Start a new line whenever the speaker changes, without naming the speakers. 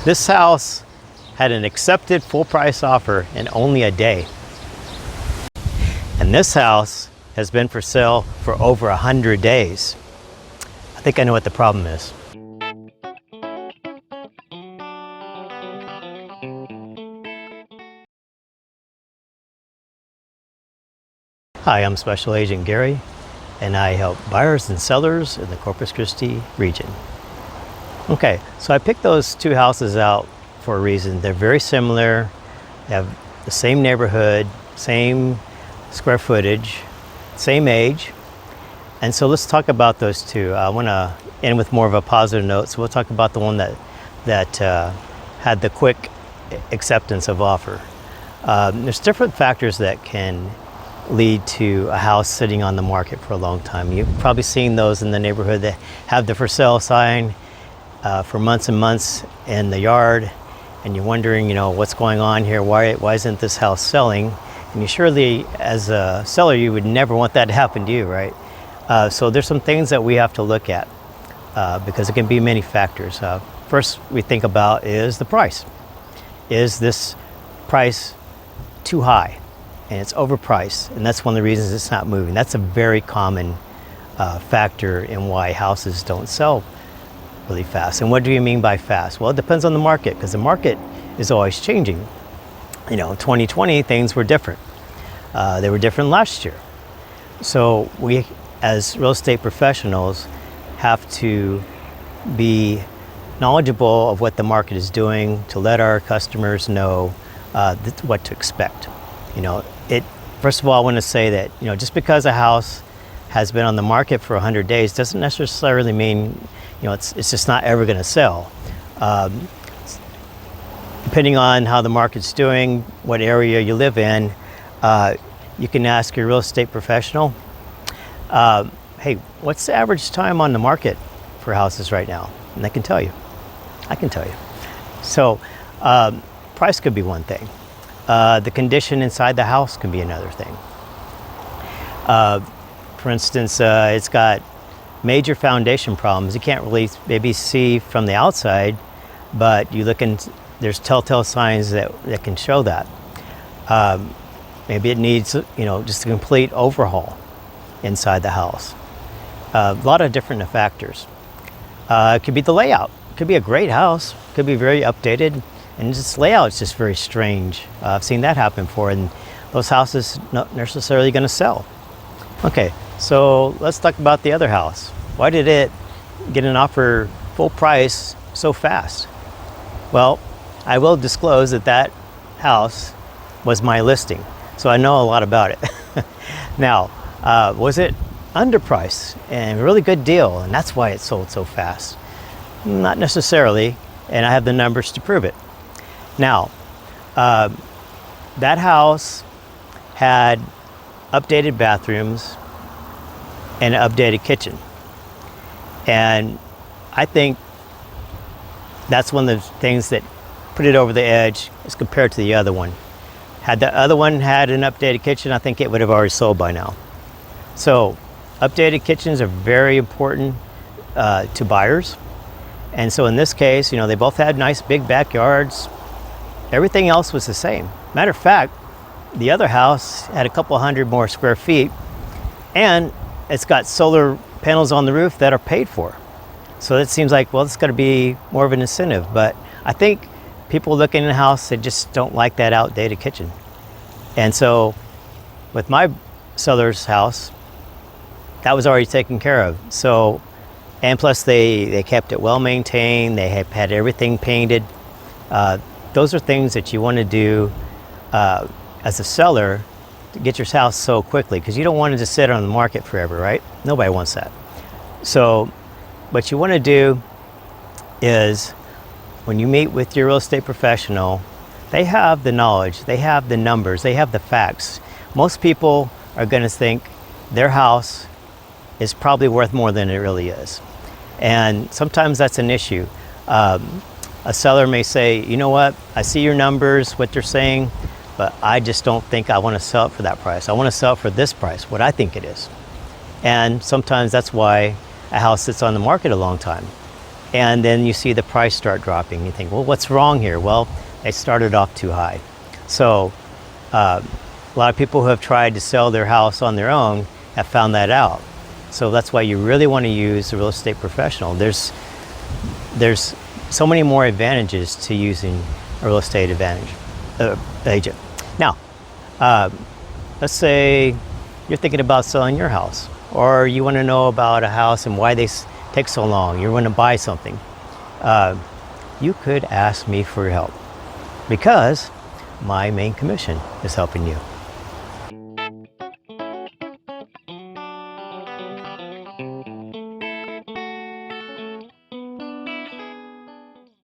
This house had an accepted full price offer in only a day. And this house has been for sale for over 100 days. I think I know what the problem is. Hi, I'm Special Agent Gary, and I help buyers and sellers in the Corpus Christi region. Okay, so I picked those two houses out for a reason. They're very similar, they have the same neighborhood, same square footage, same age. And so let's talk about those two. I want to end with more of a positive note, so we'll talk about the one that had the quick acceptance of offer. There's different factors that can lead to a house sitting on the market for a long time. You've probably seen those in the neighborhood that have the for sale sign for months and months in the yard, and you're wondering, what's going on here? Why isn't this house selling? And you surely, as a seller, you would never want that to happen to you, right? So there's some things that we have to look at because it can be many factors. First we think about is the price. Is this price too high? And it's overpriced, and that's one of the reasons it's not moving. That's a very common factor in why houses don't sell really fast. And what do you mean by fast? Well, it depends on the market, because the market is always changing. 2020 things were different. They were different last year. So we, as real estate professionals, have to be knowledgeable of what the market is doing to let our customers know what to expect. First of all, I want to say that just because a house has been on the market for 100 days doesn't necessarily mean it's just not ever going to sell. Depending on how the market's doing, what area you live in, you can ask your real estate professional, hey, what's the average time on the market for houses right now? And they can tell you. I can tell you. So price could be one thing. The condition inside the house can be another thing. For instance, it's got major foundation problems. You can't really maybe see from the outside, but you look and there's telltale signs that can show that. Maybe it needs, just a complete overhaul inside the house. A lot of different factors. It could be the layout. It could be a great house. It could be very updated. And this layout is just very strange. I've seen that happen before, and those houses not necessarily going to sell. Okay, so let's talk about the other house. Why did it get an offer full price so fast? Well, I will disclose that house was my listing, so I know a lot about it. Now, was it underpriced and a really good deal, and that's why it sold so fast? Not necessarily, and I have the numbers to prove it. Now, that house had updated bathrooms and an updated kitchen. And I think that's one of the things that put it over the edge as compared to the other one. Had the other one had an updated kitchen, I think it would have already sold by now. So, updated kitchens are very important to buyers. And so in this case, they both had nice big backyards. Everything else was the same. Matter of fact, the other house had a couple hundred more square feet, and it's got solar panels on the roof that are paid for. So it seems like, well, it's got to be more of an incentive. But I think people looking in the house, they just don't like that outdated kitchen. And so with my seller's house, that was already taken care of. So, and plus they kept it well maintained. They had everything painted. Those are things that you want to do as a seller to get your house so quickly, because you don't want it to sit on the market forever, right? Nobody wants that. So what you want to do is when you meet with your real estate professional, they have the knowledge, they have the numbers, they have the facts. Most people are going to think their house is probably worth more than it really is. And sometimes that's an issue. A seller may say, you know what, I see your numbers, what they're saying, but I just don't think I want to sell it for that price. I want to sell it for this price, what I think it is. And sometimes that's why a house sits on the market a long time. and then you see the price start dropping. You think, well, what's wrong here? Well, they started off too high. So a lot of people who have tried to sell their house on their own have found that out. So that's why you really want to use a real estate professional. There's so many more advantages to using a real estate agent. Now, let's say you're thinking about selling your house, or you want to know about a house and why they take so long. You want to buy something. You could ask me for help, because my main commission is helping you.